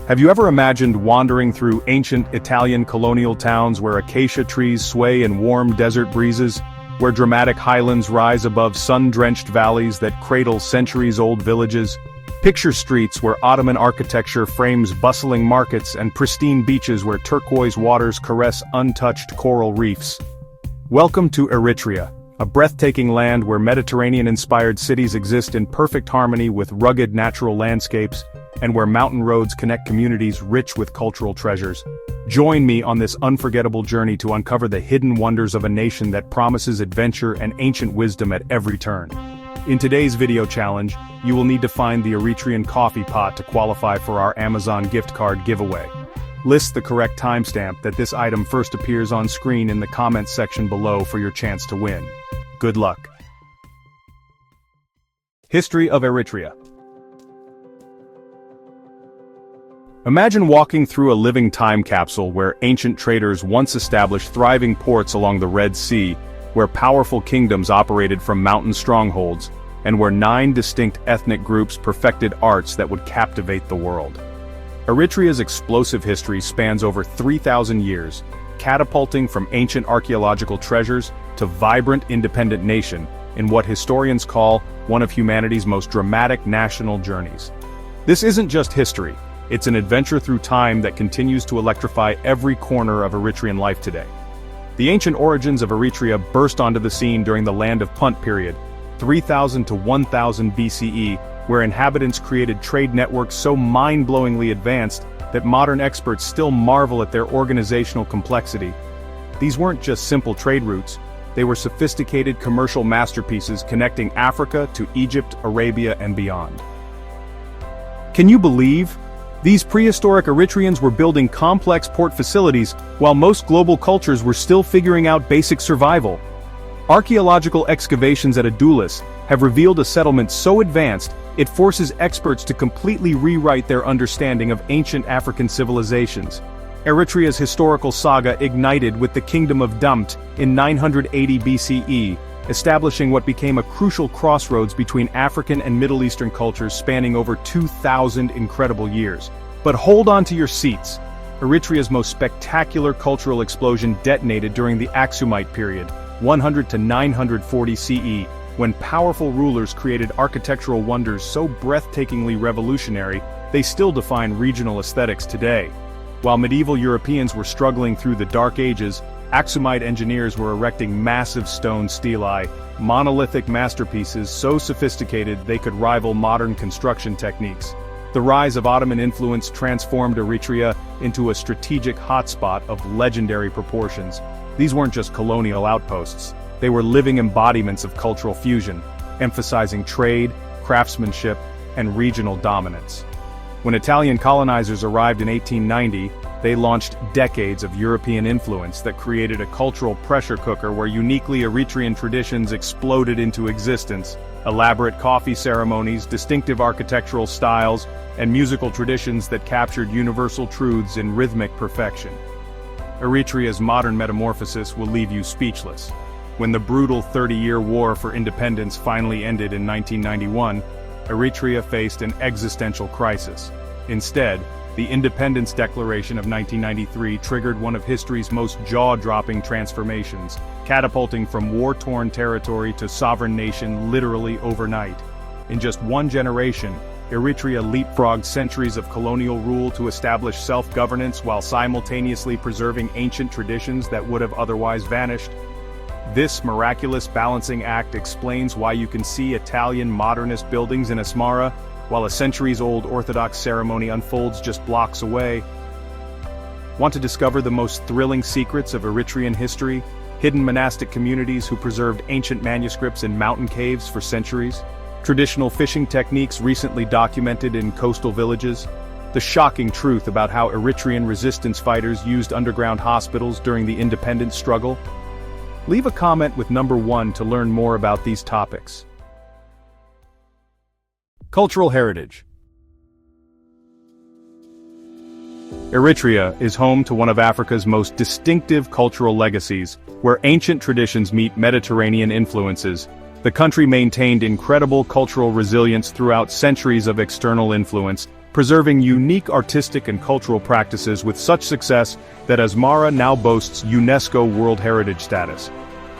Have you ever imagined wandering through ancient Italian colonial towns where acacia trees sway in warm desert breezes, where dramatic highlands rise above sun-drenched valleys that cradle centuries-old villages? Picture streets where Ottoman architecture frames bustling markets and pristine beaches where turquoise waters caress untouched coral reefs. Welcome to Eritrea, a breathtaking land where Mediterranean-inspired cities exist in perfect harmony with rugged natural landscapes, and where mountain roads connect communities rich with cultural treasures. Join me on this unforgettable journey to uncover the hidden wonders of a nation that promises adventure and ancient wisdom at every turn. In today's video challenge, you will need to find the Eritrean coffee pot to qualify for our Amazon gift card giveaway. List the correct timestamp that this item first appears on screen in the comments section below for your chance to win. Good luck. History of Eritrea. Imagine walking through a living time capsule where ancient traders once established thriving ports along the Red Sea, where powerful kingdoms operated from mountain strongholds, and where 9 distinct ethnic groups perfected arts that would captivate the world. Eritrea's explosive history spans over 3,000 years, catapulting from ancient archaeological treasures to vibrant independent nation in what historians call one of humanity's most dramatic national journeys. This isn't just history. It's an adventure through time that continues to electrify every corner of Eritrean life today. The ancient origins of Eritrea burst onto the scene during the Land of Punt period, 3000 to 1000 BCE, where inhabitants created trade networks so mind-blowingly advanced that modern experts still marvel at their organizational complexity. These weren't just simple trade routes, they were sophisticated commercial masterpieces connecting Africa to Egypt, Arabia, and beyond. Can you believe? These prehistoric Eritreans were building complex port facilities while most global cultures were still figuring out basic survival. Archaeological excavations at Adulis have revealed a settlement so advanced it forces experts to completely rewrite their understanding of ancient African civilizations. Eritrea's historical saga ignited with the Kingdom of Damt in 980 BCE, establishing what became a crucial crossroads between African and Middle Eastern cultures spanning over 2,000 incredible years. But hold on to your seats. Eritrea's most spectacular cultural explosion detonated during the Aksumite period, 100 to 940 CE, when powerful rulers created architectural wonders so breathtakingly revolutionary, they still define regional aesthetics today. While medieval Europeans were struggling through the Dark Ages, Aksumite engineers were erecting massive stone stelae, monolithic masterpieces so sophisticated they could rival modern construction techniques. The rise of Ottoman influence transformed Eritrea into a strategic hotspot of legendary proportions. These weren't just colonial outposts, they were living embodiments of cultural fusion, emphasizing trade, craftsmanship, and regional dominance. When Italian colonizers arrived in 1890, they launched decades of European influence that created a cultural pressure cooker where uniquely Eritrean traditions exploded into existence. Elaborate coffee ceremonies, distinctive architectural styles, and musical traditions that captured universal truths in rhythmic perfection. Eritrea's modern metamorphosis will leave you speechless. When the brutal 30-year war for independence finally ended in 1991, Eritrea faced an existential crisis. Instead, the Independence Declaration of 1993 triggered one of history's most jaw-dropping transformations, catapulting from war-torn territory to sovereign nation literally overnight. In just one generation, Eritrea leapfrogged centuries of colonial rule to establish self-governance while simultaneously preserving ancient traditions that would have otherwise vanished. This miraculous balancing act explains why you can see Italian modernist buildings in Asmara, while a centuries-old Orthodox ceremony unfolds just blocks away. Want to discover the most thrilling secrets of Eritrean history? Hidden monastic communities who preserved ancient manuscripts in mountain caves for centuries? Traditional fishing techniques recently documented in coastal villages? The shocking truth about how Eritrean resistance fighters used underground hospitals during the independence struggle? Leave a comment with number 1 to learn more about these topics. Cultural heritage. Eritrea is home to one of Africa's most distinctive cultural legacies, where ancient traditions meet Mediterranean influences. The country maintained incredible cultural resilience throughout centuries of external influence, preserving unique artistic and cultural practices with such success that Asmara now boasts UNESCO World Heritage status.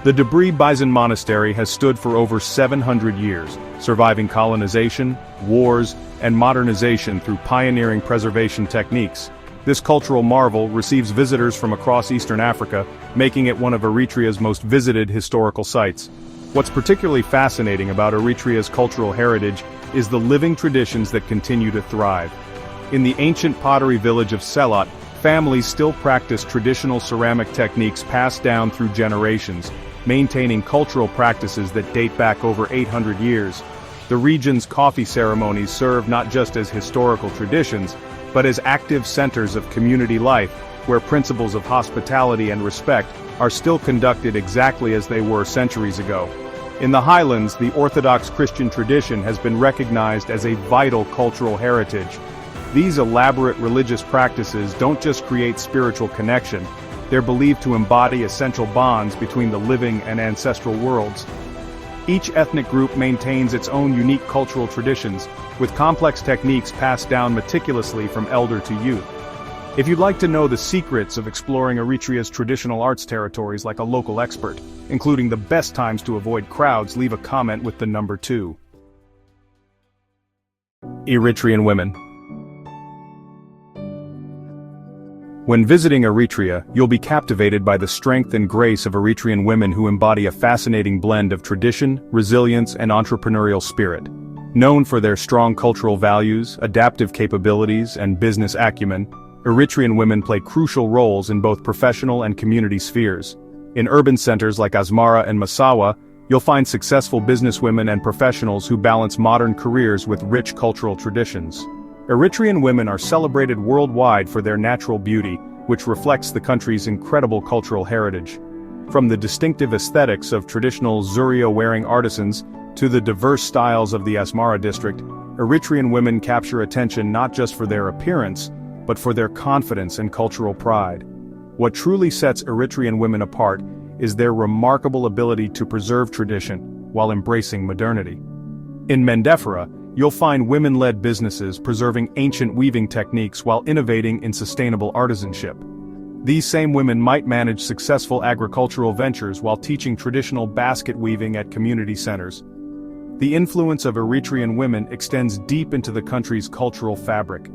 The Debris Bison Monastery has stood for over 700 years, surviving colonization, wars, and modernization through pioneering preservation techniques. This cultural marvel receives visitors from across Eastern Africa, making it one of Eritrea's most visited historical sites. What's particularly fascinating about Eritrea's cultural heritage is the living traditions that continue to thrive. In the ancient pottery village of Selat, families still practice traditional ceramic techniques passed down through generations, maintaining cultural practices that date back over 800 years. The region's coffee ceremonies serve not just as historical traditions, but as active centers of community life, where principles of hospitality and respect are still conducted exactly as they were centuries ago. In the highlands, the Orthodox Christian tradition has been recognized as a vital cultural heritage. These elaborate religious practices don't just create spiritual connection, they're believed to embody essential bonds between the living and ancestral worlds. Each ethnic group maintains its own unique cultural traditions, with complex techniques passed down meticulously from elder to youth. If you'd like to know the secrets of exploring Eritrea's traditional arts territories like a local expert, including the best times to avoid crowds, leave a comment with the number 2. Eritrean Women. When visiting Eritrea, you'll be captivated by the strength and grace of Eritrean women who embody a fascinating blend of tradition, resilience, and entrepreneurial spirit. Known for their strong cultural values, adaptive capabilities, and business acumen, Eritrean women play crucial roles in both professional and community spheres. In urban centers like Asmara and Massawa, you'll find successful businesswomen and professionals who balance modern careers with rich cultural traditions. Eritrean women are celebrated worldwide for their natural beauty, which reflects the country's incredible cultural heritage. From the distinctive aesthetics of traditional Zurio-wearing artisans to the diverse styles of the Asmara district, Eritrean women capture attention not just for their appearance, but for their confidence and cultural pride. What truly sets Eritrean women apart is their remarkable ability to preserve tradition while embracing modernity. In Mendefera, you'll find women-led businesses preserving ancient weaving techniques while innovating in sustainable artisanship. These same women might manage successful agricultural ventures while teaching traditional basket weaving at community centers. The influence of Eritrean women extends deep into the country's cultural fabric.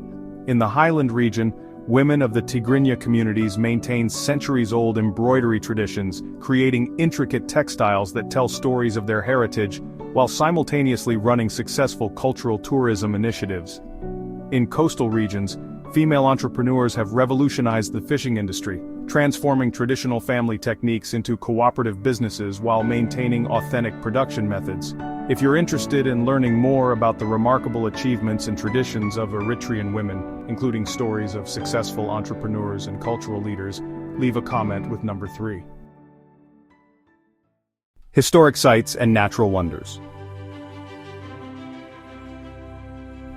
In the highland region, women of the Tigrinya communities maintain centuries-old embroidery traditions, creating intricate textiles that tell stories of their heritage, while simultaneously running successful cultural tourism initiatives. In coastal regions, female entrepreneurs have revolutionized the fishing industry, transforming traditional family techniques into cooperative businesses while maintaining authentic production methods. If you're interested in learning more about the remarkable achievements and traditions of Eritrean women, including stories of successful entrepreneurs and cultural leaders, leave a comment with number 3. Historic sites and natural wonders.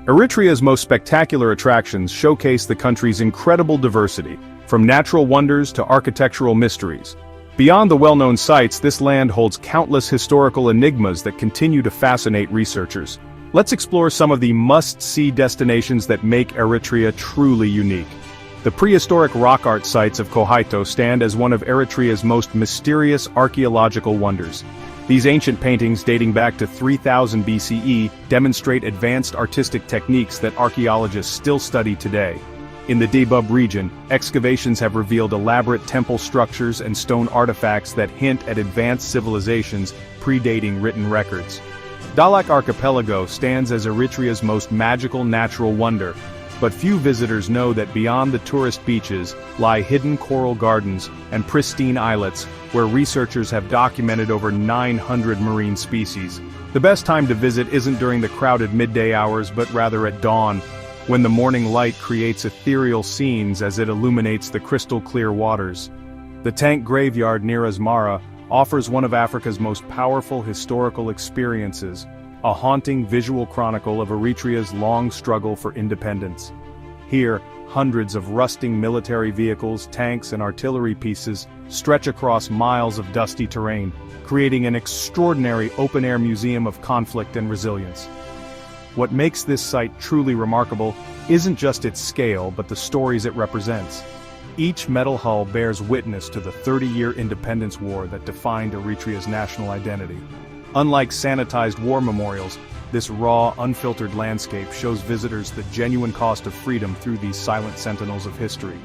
Eritrea's most spectacular attractions showcase the country's incredible diversity, from natural wonders to architectural mysteries. Beyond the well-known sites, this land holds countless historical enigmas that continue to fascinate researchers. Let's explore some of the must-see destinations that make Eritrea truly unique. The prehistoric rock art sites of Kohaito stand as one of Eritrea's most mysterious archaeological wonders. These ancient paintings dating back to 3000 BCE demonstrate advanced artistic techniques that archaeologists still study today. In the Debub region, excavations have revealed elaborate temple structures and stone artifacts that hint at advanced civilizations predating written records. Dahlak Archipelago stands as Eritrea's most magical natural wonder, but few visitors know that beyond the tourist beaches lie hidden coral gardens and pristine islets where researchers have documented over 900 marine species. The best time to visit isn't during the crowded midday hours but rather at dawn, when the morning light creates ethereal scenes as it illuminates the crystal-clear waters. The Tank Graveyard near Asmara offers one of Africa's most powerful historical experiences, a haunting visual chronicle of Eritrea's long struggle for independence. Here, hundreds of rusting military vehicles, tanks, and artillery pieces stretch across miles of dusty terrain, creating an extraordinary open-air museum of conflict and resilience. What makes this site truly remarkable isn't just its scale but the stories it represents. Each metal hull bears witness to the 30-year independence war that defined Eritrea's national identity. Unlike sanitized war memorials, this raw, unfiltered landscape shows visitors the genuine cost of freedom through these silent sentinels of history.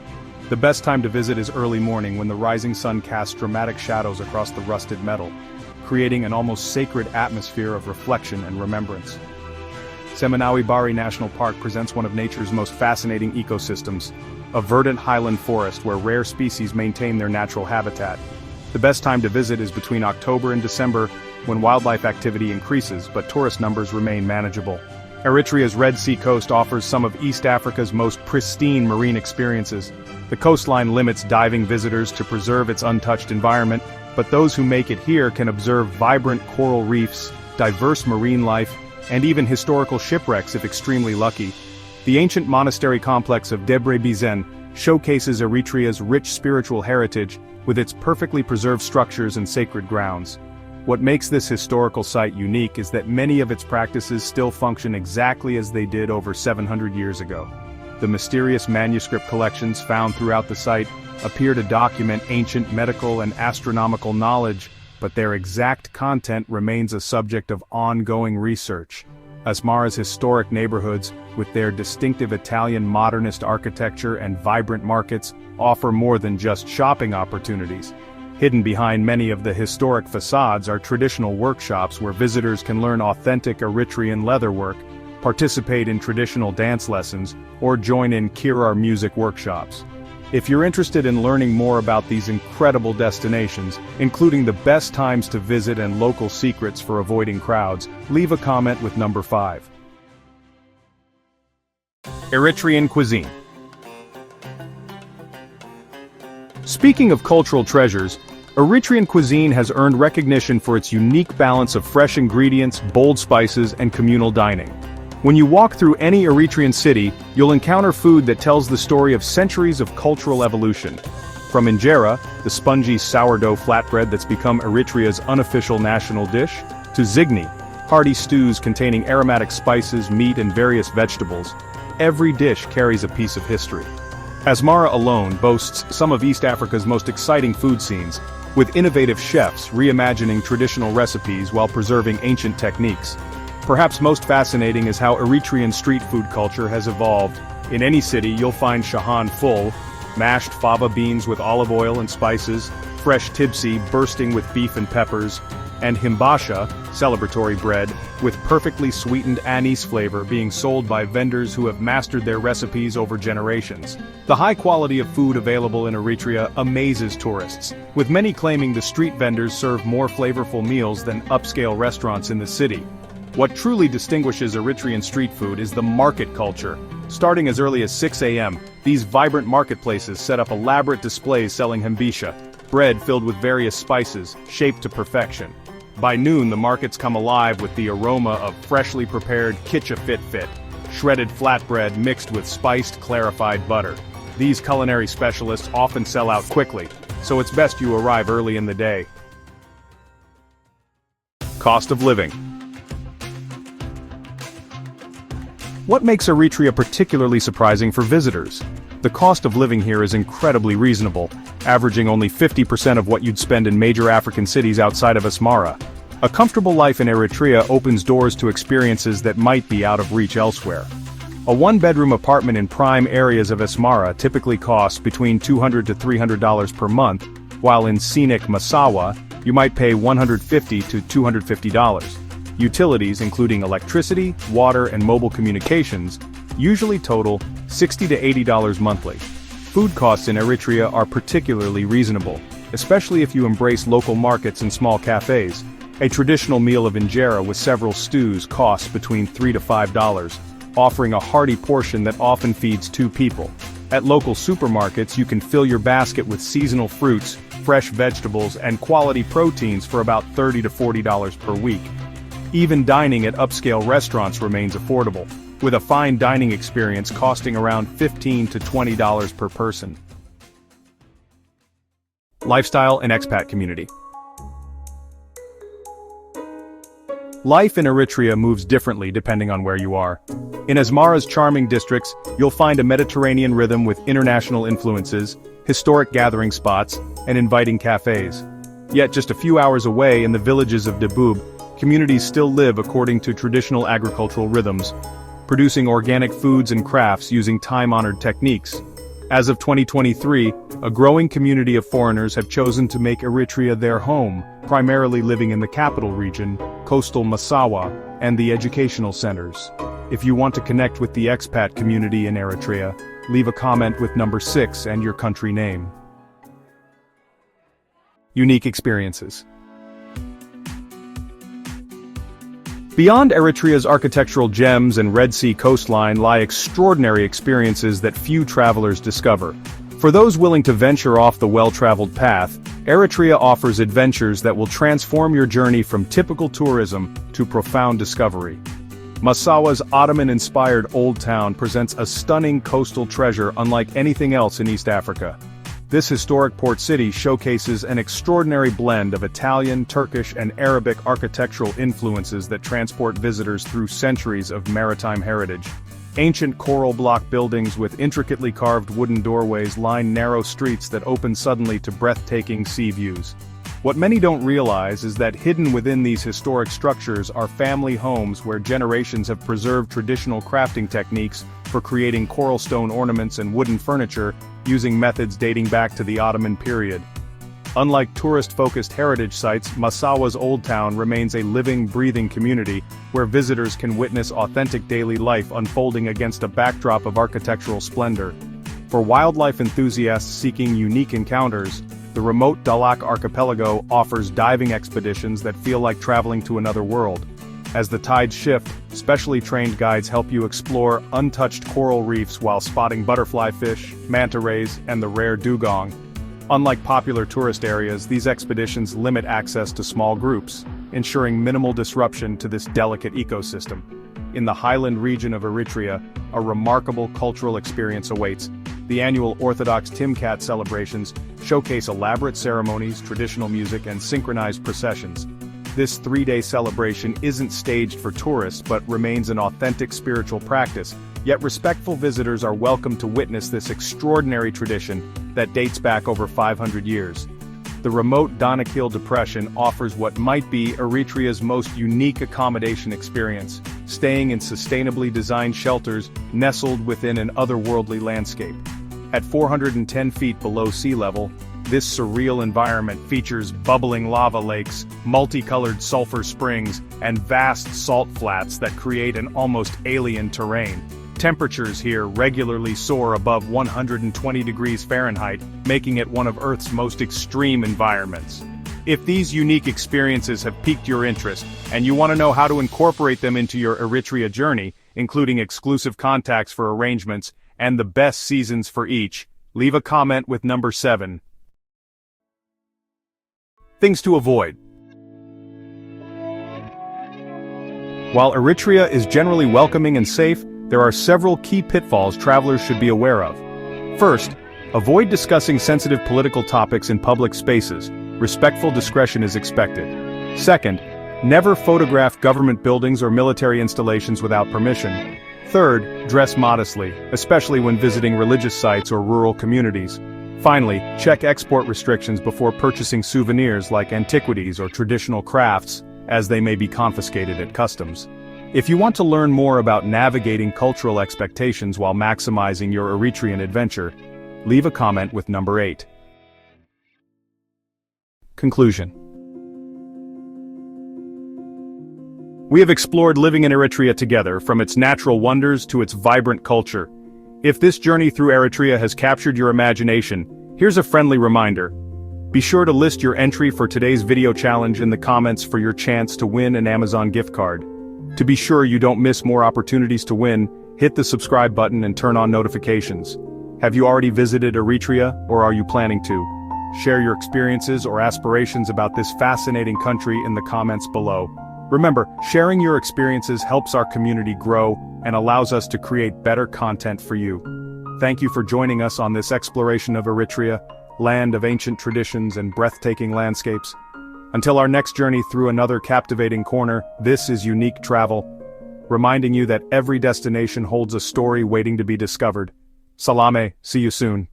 The best time to visit is early morning when the rising sun casts dramatic shadows across the rusted metal, creating an almost sacred atmosphere of reflection and remembrance. Seminawi Bari National Park presents one of nature's most fascinating ecosystems, a verdant highland forest where rare species maintain their natural habitat. The best time to visit is between October and December, when wildlife activity increases but tourist numbers remain manageable. Eritrea's Red Sea coast offers some of East Africa's most pristine marine experiences. The coastline limits diving visitors to preserve its untouched environment, but those who make it here can observe vibrant coral reefs, diverse marine life, and even historical shipwrecks if extremely lucky. The ancient monastery complex of Debre Bizen showcases Eritrea's rich spiritual heritage with its perfectly preserved structures and sacred grounds. What makes this historical site unique is that many of its practices still function exactly as they did over 700 years ago. The mysterious manuscript collections found throughout the site appear to document ancient medical and astronomical knowledge, but their exact content remains a subject of ongoing research. Asmara's historic neighborhoods, with their distinctive Italian modernist architecture and vibrant markets, offer more than just shopping opportunities. Hidden behind many of the historic facades are traditional workshops where visitors can learn authentic Eritrean leatherwork, participate in traditional dance lessons, or join in kirar music workshops. If you're interested in learning more about these incredible destinations, including the best times to visit and local secrets for avoiding crowds, leave a comment with number 5. Eritrean Cuisine. Speaking of cultural treasures, Eritrean cuisine has earned recognition for its unique balance of fresh ingredients, bold spices, and communal dining. When you walk through any Eritrean city, you'll encounter food that tells the story of centuries of cultural evolution. From injera, the spongy sourdough flatbread that's become Eritrea's unofficial national dish, to zigni, hearty stews containing aromatic spices, meat, and various vegetables, every dish carries a piece of history. Asmara alone boasts some of East Africa's most exciting food scenes, with innovative chefs reimagining traditional recipes while preserving ancient techniques. Perhaps most fascinating is how Eritrean street food culture has evolved. In any city you'll find shahan full, mashed fava beans with olive oil and spices, fresh tibsi bursting with beef and peppers, and himbasha, celebratory bread, with perfectly sweetened anise flavor being sold by vendors who have mastered their recipes over generations. The high quality of food available in Eritrea amazes tourists, with many claiming the street vendors serve more flavorful meals than upscale restaurants in the city. What truly distinguishes Eritrean street food is the market culture. Starting as early as 6 a.m., these vibrant marketplaces set up elaborate displays selling himbasha, bread filled with various spices, shaped to perfection. By noon the markets come alive with the aroma of freshly prepared kitcha fit, shredded flatbread mixed with spiced clarified butter. These culinary specialists often sell out quickly, so it's best you arrive early in the day. Cost of living. What makes Eritrea particularly surprising for visitors? The cost of living here is incredibly reasonable, averaging only 50% of what you'd spend in major African cities outside of Asmara. A comfortable life in Eritrea opens doors to experiences that might be out of reach elsewhere. A one-bedroom apartment in prime areas of Asmara typically costs between $200 to $300 per month, while in scenic Massawa, you might pay $150 to $250. Utilities, including electricity, water, and mobile communications, usually total $60 to $80 monthly. Food costs in Eritrea are particularly reasonable, especially if you embrace local markets and small cafes. A traditional meal of injera with several stews costs between $3 to $5, offering a hearty portion that often feeds 2 people. At local supermarkets you can fill your basket with seasonal fruits, fresh vegetables, and quality proteins for about $30 to $40 per week. Even dining at upscale restaurants remains affordable, with a fine dining experience costing around $15 to $20 per person. Lifestyle and expat community. Life in Eritrea moves differently depending on where you are. In Asmara's charming districts, you'll find a Mediterranean rhythm with international influences, historic gathering spots, and inviting cafes. Yet just a few hours away in the villages of Dabub, communities still live according to traditional agricultural rhythms, producing organic foods and crafts using time-honored techniques. As of 2023, a growing community of foreigners have chosen to make Eritrea their home, primarily living in the capital region, coastal Massawa, and the educational centers. If you want to connect with the expat community in Eritrea, leave a comment with number 6 and your country name. Unique experiences. Beyond Eritrea's architectural gems and Red Sea coastline lie extraordinary experiences that few travelers discover. For those willing to venture off the well-traveled path, Eritrea offers adventures that will transform your journey from typical tourism to profound discovery. Massawa's Ottoman-inspired Old Town presents a stunning coastal treasure unlike anything else in East Africa. This historic port city showcases an extraordinary blend of Italian, Turkish, and Arabic architectural influences that transport visitors through centuries of maritime heritage. Ancient coral block buildings with intricately carved wooden doorways line narrow streets that open suddenly to breathtaking sea views. What many don't realize is that hidden within these historic structures are family homes where generations have preserved traditional crafting techniques for creating coral stone ornaments and wooden furniture, using methods dating back to the Ottoman period. Unlike tourist-focused heritage sites, Massawa's Old Town remains a living, breathing community where visitors can witness authentic daily life unfolding against a backdrop of architectural splendor. For wildlife enthusiasts seeking unique encounters, the remote Dahlak Archipelago offers diving expeditions that feel like traveling to another world. As the tides shift, specially trained guides help you explore untouched coral reefs while spotting butterfly fish, manta rays, and the rare dugong. Unlike popular tourist areas, these expeditions limit access to small groups, ensuring minimal disruption to this delicate ecosystem. In the highland region of Eritrea, a remarkable cultural experience awaits. The annual Orthodox Timkat celebrations showcase elaborate ceremonies, traditional music, and synchronized processions. This 3-day celebration isn't staged for tourists but remains an authentic spiritual practice, yet respectful visitors are welcome to witness this extraordinary tradition that dates back over 500 years. The remote Danakil Depression offers what might be Eritrea's most unique accommodation experience, staying in sustainably designed shelters nestled within an otherworldly landscape. At 410 feet below sea level, this surreal environment features bubbling lava lakes, multicolored sulfur springs, and vast salt flats that create an almost alien terrain. Temperatures here regularly soar above 120 degrees Fahrenheit, making it one of Earth's most extreme environments. If these unique experiences have piqued your interest, and you want to know how to incorporate them into your Eritrea journey, including exclusive contacts for arrangements, and the best seasons for each, leave a comment with number 7. Things to avoid. While Eritrea is generally welcoming and safe, there are several key pitfalls travelers should be aware of. First, avoid discussing sensitive political topics in public spaces. Respectful discretion is expected. Second, never photograph government buildings or military installations without permission. Third, dress modestly, especially when visiting religious sites or rural communities. Finally, check export restrictions before purchasing souvenirs like antiquities or traditional crafts, as they may be confiscated at customs. If you want to learn more about navigating cultural expectations while maximizing your Eritrean adventure, leave a comment with number 8. Conclusion. We have explored living in Eritrea together, from its natural wonders to its vibrant culture. If this journey through Eritrea has captured your imagination, here's a friendly reminder. Be sure to list your entry for today's video challenge in the comments for your chance to win an Amazon gift card. To be sure you don't miss more opportunities to win, hit the subscribe button and turn on notifications. Have you already visited Eritrea, or are you planning to? Share your experiences or aspirations about this fascinating country in the comments below. Remember, sharing your experiences helps our community grow and allows us to create better content for you. Thank you for joining us on this exploration of Eritrea, land of ancient traditions and breathtaking landscapes. Until our next journey through another captivating corner, this is Unique Travel, reminding you that every destination holds a story waiting to be discovered. Salame, see you soon.